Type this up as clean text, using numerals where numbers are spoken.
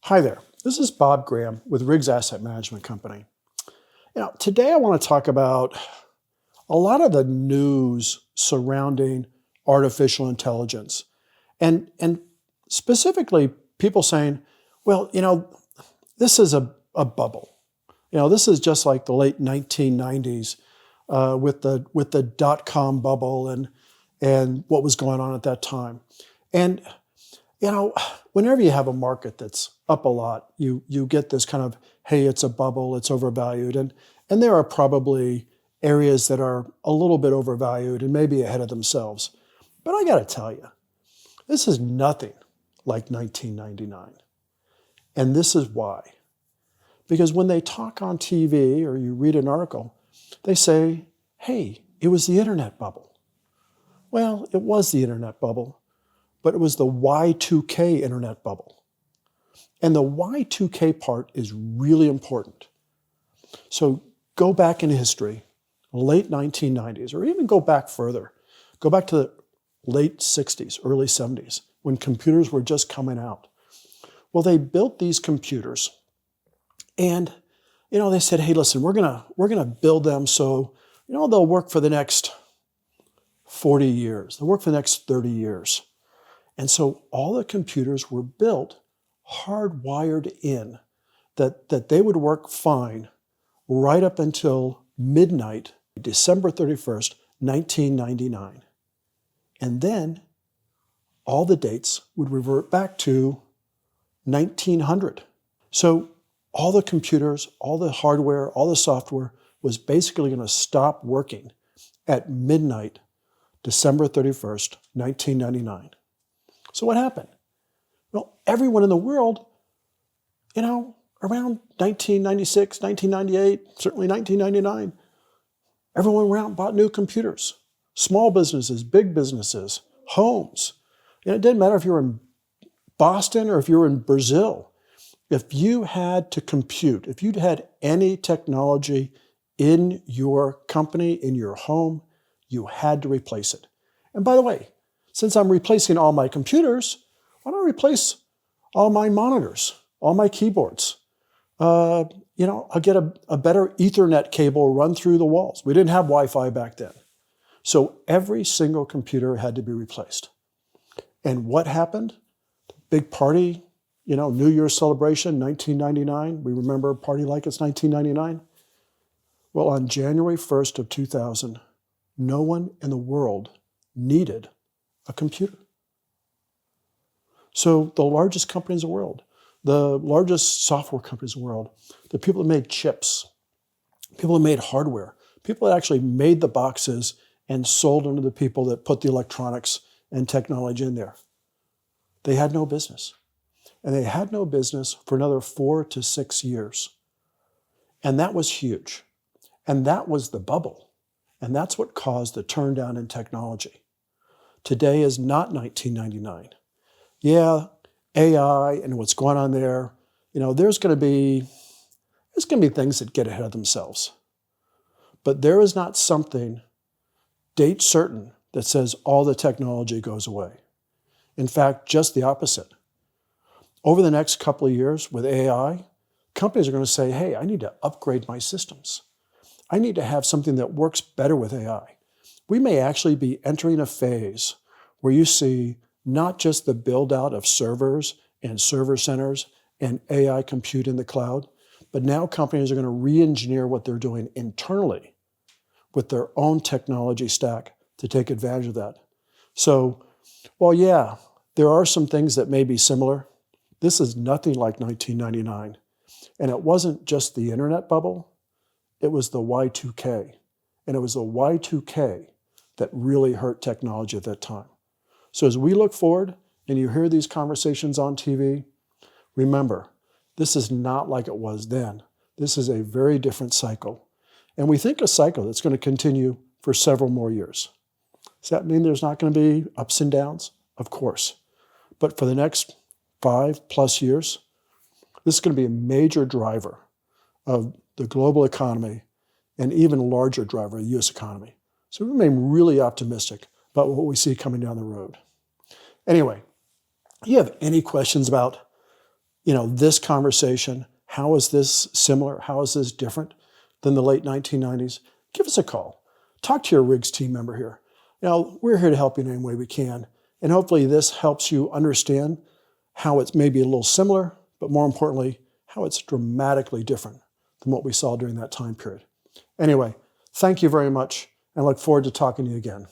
Hi there, this is Bob Graham with Riggs Asset Management Company. Today I want to talk about a lot of the news surrounding artificial intelligence and specifically people saying, well, this is a bubble. This is just like the late 1990s with the dot-com bubble and what was going on at that time. And whenever you have a market that's up a lot, you get this kind of, hey, it's a bubble, it's overvalued. And there are probably areas that are a little bit overvalued and maybe ahead of themselves. But I got to tell you, this is nothing like 1999. And this is why. Because when they talk on TV or you read an article, they say, hey, it was the internet bubble. Well, it was the internet bubble, but it was the Y2K internet bubble. And the Y2K part is really important. So go back in history, late 1990s, or even go back further. Go back to the late 60s, early 70s, when computers were just coming out. Well, they built these computers and, they said, hey, listen, we're gonna build them so, they'll work for the next 40 years. They'll work for the next 30 years. And so all the computers were built hardwired in that they would work fine right up until midnight, December 31st, 1999. And then all the dates would revert back to 1900. So all the computers, all the hardware, all the software was basically going to stop working at midnight, December 31st, 1999. So what happened? Well, everyone in the world, around 1996, 1998, certainly 1999, everyone went out and bought new computers. Small businesses, big businesses, homes. It didn't matter if you were in Boston or if you were in Brazil. If you had to compute, if you'd had any technology in your company, in your home, you had to replace it. And by the way, since I'm replacing all my computers, why don't I replace all my monitors, all my keyboards? I'll get a better Ethernet cable run through the walls. We didn't have Wi-Fi back then. So every single computer had to be replaced. And what happened? Big party, New Year's celebration, 1999. We remember a party like it's 1999. Well, on January 1st of 2000, no one in the world needed a computer. So the largest companies in the world, the largest software companies in the world, the people that made chips, people that made hardware, people that actually made the boxes and sold them to the people that put the electronics and technology in there, they had no business. And they had no business for another 4 to 6 years. And that was huge. And that was the bubble. And that's what caused the turndown in technology. Today is not 1999. Yeah, AI and what's going on there, there's going to be things that get ahead of themselves. But there is not something date certain that says all the technology goes away. In fact, just the opposite. Over the next couple of years with AI, companies are going to say, hey, I need to upgrade my systems. I need to have something that works better with AI. We may actually be entering a phase where you see not just the build out of servers and server centers and AI compute in the cloud, but now companies are going to re-engineer what they're doing internally with their own technology stack to take advantage of that. So, well, yeah, there are some things that may be similar. This is nothing like 1999. And it wasn't just the internet bubble, it was the Y2K. And it was the Y2K that really hurt technology at that time. So as we look forward and you hear these conversations on TV, remember, this is not like it was then. This is a very different cycle. And we think a cycle that's going to continue for several more years. Does that mean there's not going to be ups and downs? Of course. But for the next 5+ years, this is going to be a major driver of the global economy and even a larger driver of the U.S. economy. So we remain really optimistic about what we see coming down the road. Anyway, if you have any questions about this conversation. How is this similar? How is this different than the late 1990s? Give us a call. Talk to your Riggs team member here. We're here to help you in any way we can. And hopefully this helps you understand how it's maybe a little similar, but more importantly, how it's dramatically different than what we saw during that time period. Anyway, thank you very much, and look forward to talking to you again.